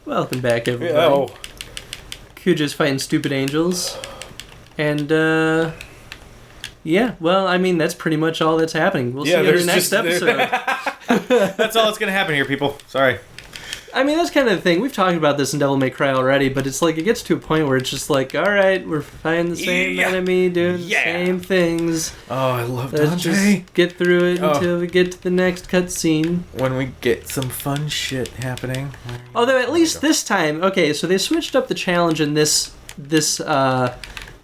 Welcome back, everybody. Oh. Cuja's fighting stupid angels. And, yeah, well, I mean, that's pretty much all that's happening. We'll see you in the next episode. That's all that's going to happen here, people. Sorry. I mean, that's kind of the thing. We've talked about this in Devil May Cry already, but it's like, it gets to a point where it's just like, alright, we're fighting the same enemy, doing the same things. Oh, I love Let's Dante. just get through it until we get to the next cutscene. When we get some fun shit happening. Although, at least this time, okay, so they switched up the challenge in this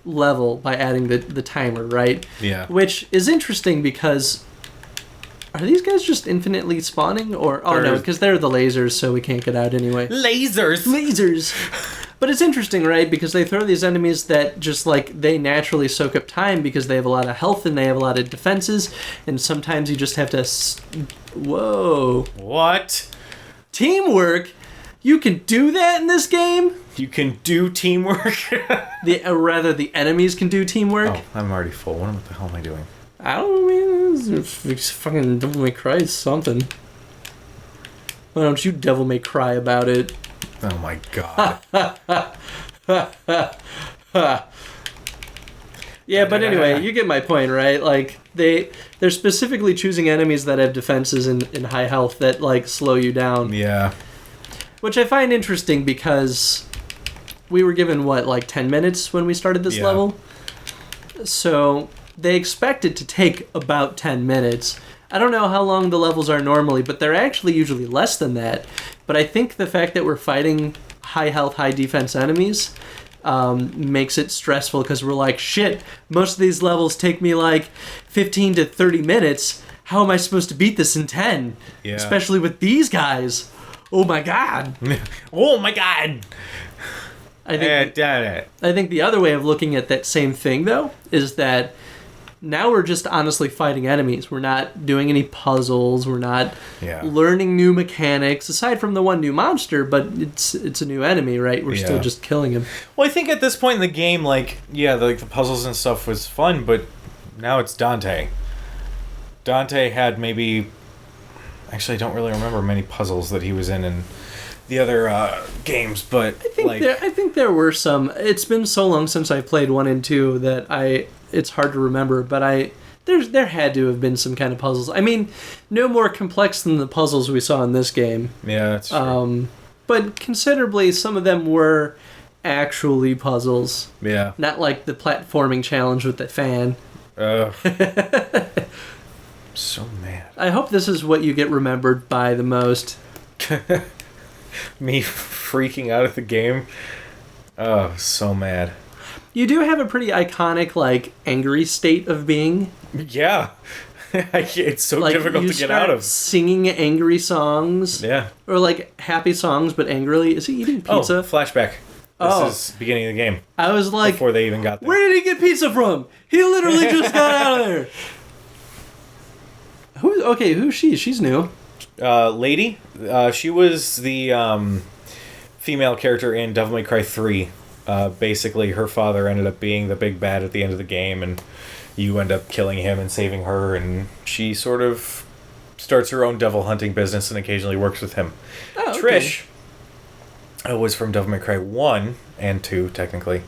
level by adding the timer, right? Yeah. Which is interesting because... Are these guys just infinitely spawning? Or no, because they're the lasers, so we can't get out anyway. Lasers! But it's interesting, right? Because they throw these enemies that just, like, they naturally soak up time because they have a lot of health and they have a lot of defenses. And sometimes you just have to... Whoa. What? Teamwork? You can do that in this game? You can do teamwork? Rather, the enemies can do teamwork? Oh, I'm already full. What the hell am I doing? I don't know, man. It's fucking Devil May Cry something. Why don't you Devil May Cry about it? Oh my god. Yeah, but anyway, you get my point, right? Like, they're specifically choosing enemies that have defenses and high health that, like, slow you down. Yeah. Which I find interesting because we were given, 10 minutes when we started this level? So... They expect it to take about 10 minutes. I don't know how long the levels are normally, but they're actually usually less than that. But I think the fact that we're fighting high health, high defense enemies makes it stressful because we're like, shit, most of these levels take me 15 to 30 minutes. How am I supposed to beat this in 10? Yeah. Especially with these guys. Oh my god. Oh my god. I think the other way of looking at that same thing, though, is that now we're just honestly fighting enemies. We're not doing any puzzles. We're not learning new mechanics, aside from the one new monster, but it's a new enemy, right? We're still just killing him. Well, I think at this point in the game, the puzzles and stuff was fun, but now it's Dante. Dante had maybe... Actually, I don't really remember many puzzles that he was in the other games, but... I think there were some. It's been so long since I played 1 and 2 that it's hard to remember, but there had to have been some kind of puzzles. I mean, no more complex than the puzzles we saw in this game. Yeah, that's true. But considerably, some of them were actually puzzles. Yeah. Not like the platforming challenge with the fan. I'm so mad. I hope this is what you get remembered by the most. Me freaking out at the game. Oh, so mad. You do have a pretty iconic, angry state of being. Yeah. It's so difficult to get out of. Singing angry songs. Yeah. Or, happy songs, but angrily. Is he eating pizza? Oh, flashback. This is beginning of the game. I was like... Before they even got there. Where did he get pizza from? He literally just got out of there. Who's she? She's new. Lady. She was the female character in Devil May Cry 3. Basically, her father ended up being the big bad at the end of the game, and you end up killing him and saving her, and she sort of starts her own devil hunting business and occasionally works with him. Oh, okay. Trish was from Devil May Cry 1 and 2, technically.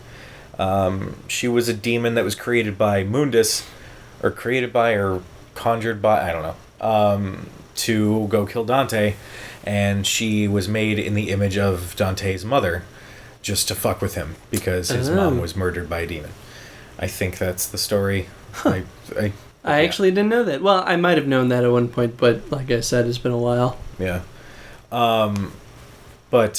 She was a demon that was created by Mundus, or conjured by, I don't know, to go kill Dante, and she was made in the image of Dante's mother, just to fuck with him, because his mom was murdered by a demon. I think that's the story. Huh. I actually didn't know that. Well, I might have known that at one point, but like I said, it's been a while. Yeah. But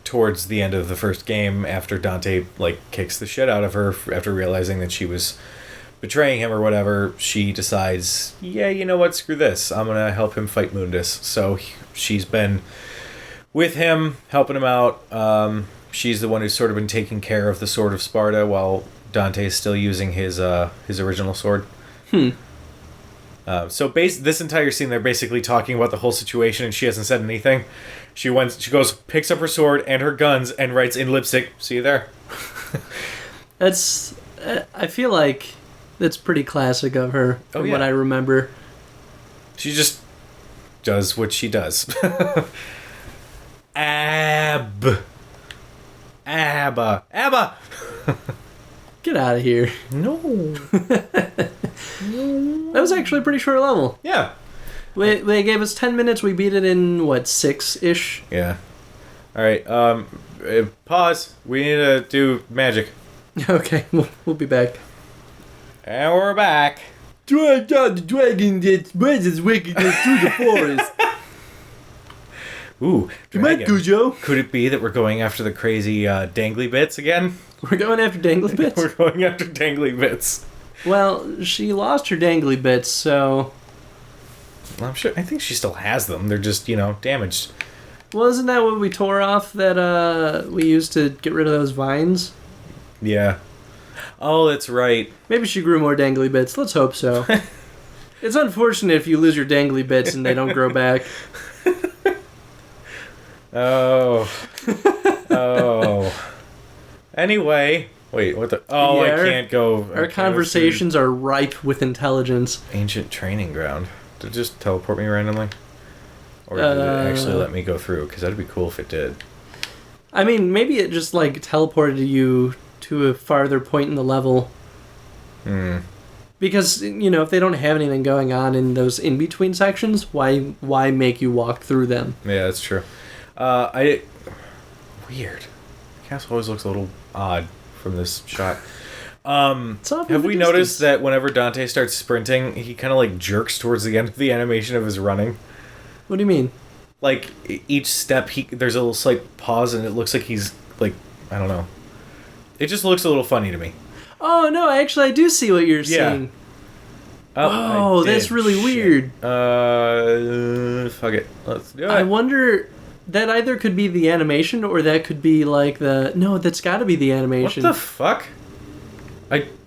towards the end of the first game, after Dante kicks the shit out of her after realizing that she was betraying him or whatever, she decides, yeah, you know what, screw this. I'm going to help him fight Mundus. So she's been with him, helping him out. She's the one who's sort of been taking care of the Sword of Sparta while Dante is still using his original sword. So this entire scene, they're basically talking about the whole situation, and she hasn't said anything. She goes, picks up her sword and her guns, and writes in lipstick, "See you there." That's... I feel like that's pretty classic of her, from what I remember. She just does what she does. ABBA. Get out of here. No. That was actually a pretty short level. Yeah. They gave us 10 minutes. We beat it in, what, 6-ish? Yeah. All right. Pause. We need to do magic. Okay, we'll be back. And we're back. Drag down the dragon that spreads its wickedness through the forest. Ooh, dragon. Cujo. Could it be that we're going after the crazy dangly bits again? We're going after dangly bits? We're going after dangly bits. Well, she lost her dangly bits, so... Well, I think she still has them. They're just, damaged. Well, isn't that what we tore off that we used to get rid of those vines? Yeah. Oh, that's right. Maybe she grew more dangly bits. Let's hope so. It's unfortunate if you lose your dangly bits and they don't grow back. Oh. Anyway. Wait, what the... Oh, yeah, I can't go... Our conversations are ripe with intelligence. Ancient training ground. Did it just teleport me randomly? Or did it actually let me go through? Because that'd be cool if it did. I mean, maybe it just, teleported you to a farther point in the level. Because, if they don't have anything going on in those in-between sections, why make you walk through them? Yeah, that's true. Weird. The castle always looks a little odd from this shot. Have we noticed that whenever Dante starts sprinting, he kind of jerks towards the end of the animation of his running? What do you mean? Each step, there's a little slight pause, and it looks like he's I don't know. It just looks a little funny to me. Oh no! Actually, I do see what you're seeing. Oh, that's really weird. Fuck it. Let's do it. I wonder. That either could be the animation, or that could be No, that's got to be the animation. What the fuck?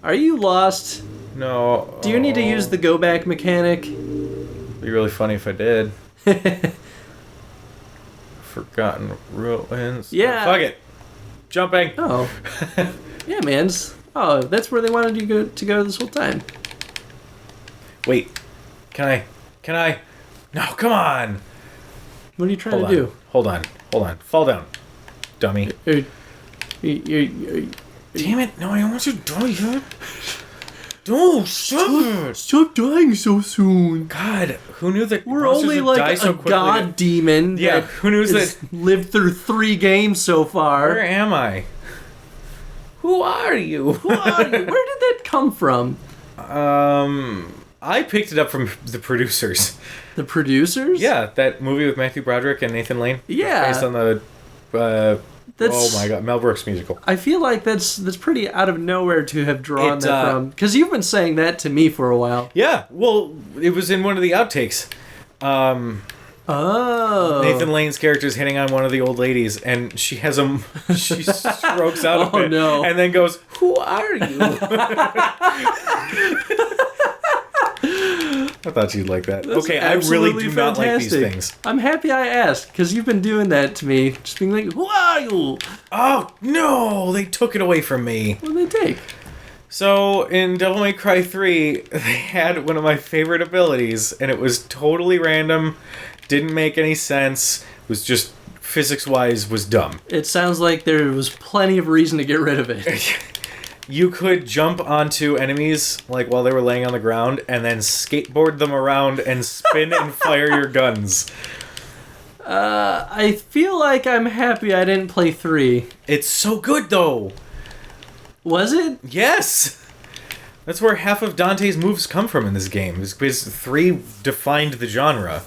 Are you lost? No. Do you need to use the go back mechanic? It'd be really funny if I did. Forgotten ruins. Yeah. Fuck it. Jumping. Oh. Yeah, man. Oh, that's where they wanted you to go this whole time. Wait. Can I? No, come on. What are you trying to do? Hold on. Fall down. Dummy. Damn it. No, I don't want you to die yet. Don't stop dying so soon. God, who knew that we're only die a so quickly? god demon. Yeah, who knew that lived through 3 games so far. Where am I? Who are you? Where did that come from? I picked it up from the producers. The producers? Yeah, that movie with Matthew Broderick and Nathan Lane. Yeah. Based on the oh my god, Mel Brooks musical. I feel like that's pretty out of nowhere to have drawn that from. Because you've been saying that to me for a while. Yeah, well, it was in one of the outtakes. Nathan Lane's character is hitting on one of the old ladies, and she has she strokes out a bit, no. and then goes, "Who are you?" I thought you'd like that. That's okay, I really do fantastic. not like these things. I'm happy I asked, because you've been doing that to me. Just being like, who are you? Oh, no! They took it away from me. What did they take? So, in Devil May Cry 3, they had one of my favorite abilities, and it was totally random, didn't make any sense, was just, physics-wise, was dumb. It sounds like there was plenty of reason to get rid of it. You could jump onto enemies, while they were laying on the ground, and then skateboard them around and spin and fire your guns. I feel like I'm happy I didn't play 3. It's so good, though! Was it? Yes! That's where half of Dante's moves come from in this game. Because 3 defined the genre.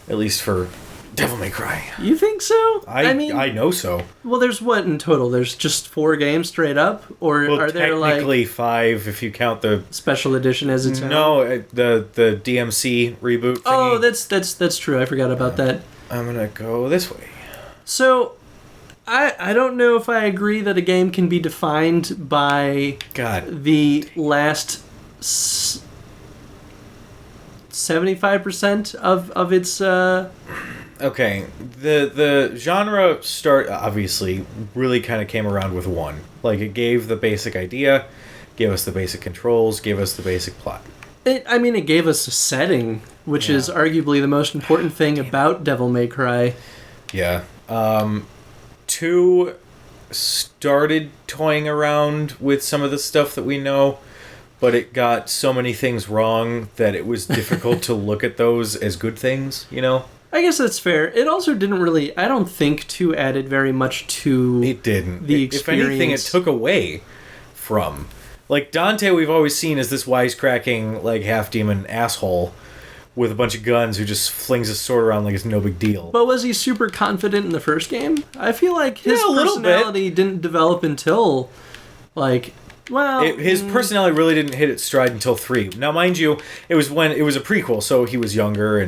At least for Devil May Cry. You think so? I mean, I know so. Well, there's what in total? There's just 4 games straight up? Or are there technically 5 if you count the... Special edition as its own? No, the DMC reboot thingy. Oh, that's true. I forgot about that. I'm gonna go this way. So... I don't know if I agree that a game can be defined by the last 75% of its... Okay, the genre obviously really kind of came around with 1. It gave the basic idea, gave us the basic controls, gave us the basic plot. It gave us a setting, which is arguably the most important thing about Devil May Cry. Yeah. 2 started toying around with some of the stuff that we know, but it got so many things wrong that it was difficult to look at those as good things, you know? I guess that's fair. It also didn't really... I don't think 2 added very much to... It didn't. The experience. If anything, it took away from... Like, Dante we've always seen as this wisecracking, like, half-demon asshole with a bunch of guns who just flings his sword around like it's no big deal. But was he super confident in the first game? I feel like his a little personality didn't develop until, like... Well, his personality really didn't hit its stride until 3. Now, mind you, it was a prequel, so he was younger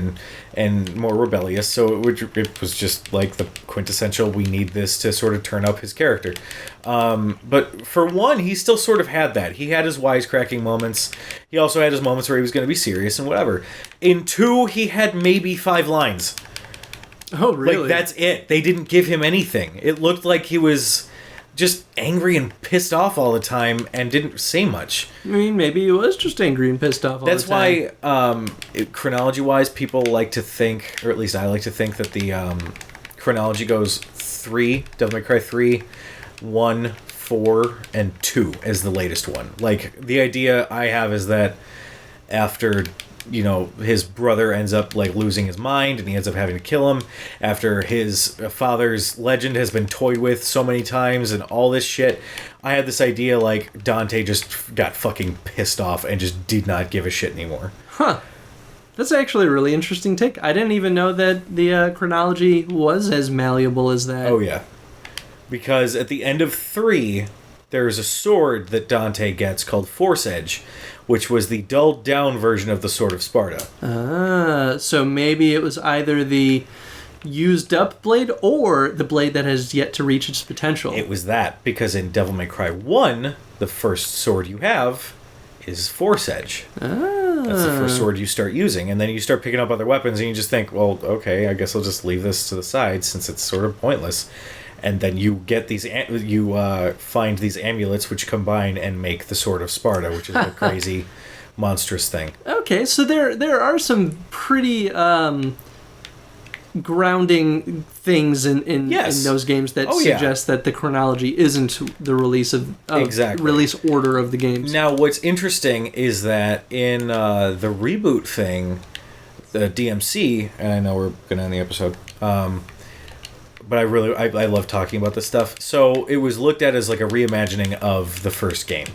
and more rebellious. So it was just like the quintessential. We need this to sort of turn up his character. But for 1, he still sort of had that. He had his wisecracking moments. He also had his moments where he was going to be serious and whatever. In 2, he had maybe 5 lines. Oh, really? Like, that's it. They didn't give him anything. It looked like he was just angry and pissed off all the time and didn't say much. I mean, maybe he was just angry and pissed off all the time. That's why, chronology-wise, people like to think, or at least I like to think, that the chronology goes 3, Devil May Cry 3, 1, 4, and 2 as the latest one. Like, the idea I have is that after... you know, his brother ends up, like, losing his mind, and he ends up having to kill him after his father's legend has been toyed with so many times and all this shit. I had this idea, like, Dante just got fucking pissed off and just did not give a shit anymore. Huh. That's actually a really interesting take. I didn't even know that the chronology was as malleable as that. Oh, yeah. Because at the end of 3, there's a sword that Dante gets called Force Edge, which was the dulled down version of the Sword of Sparta. So maybe it was either the used up blade or the blade that has yet to reach its potential. It was that, because in Devil May Cry 1, the first sword you have is Force Edge. That's the first sword you start using, and then you start picking up other weapons, and you just think, well, okay, I guess I'll just leave this to the side since it's sort of pointless. And then you get these, find these amulets which combine and make the Sword of Sparta, which is a crazy, monstrous thing. Okay, so there are some pretty grounding things in those games that suggest that the chronology isn't the release of release order of the games. Now, what's interesting is that in the reboot thing, the DMC, and I know we're going to end the episode. But I love talking about this stuff. So it was looked at as like a reimagining of the first game.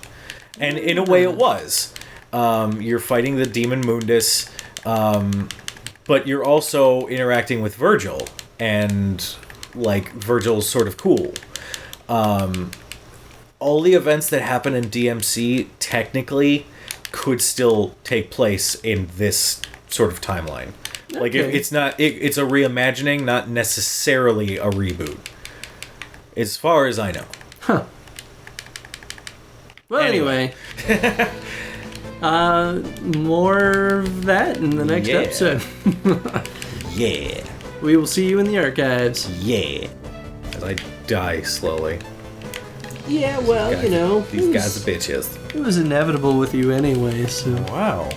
And in a way it was. You're fighting the Demon Mundus, but you're also interacting with Virgil. And, like, Virgil's sort of cool. All the events that happen in DMC technically could still take place in this sort of timeline. Like, it's not... It's a reimagining, not necessarily a reboot. As far as I know. Huh. Well, anyway. More of that in the next episode. Yeah. We will see you in the archives. Yeah. As I die slowly. Yeah, well, these guys are bitches. It was inevitable with you anyway, so... Wow.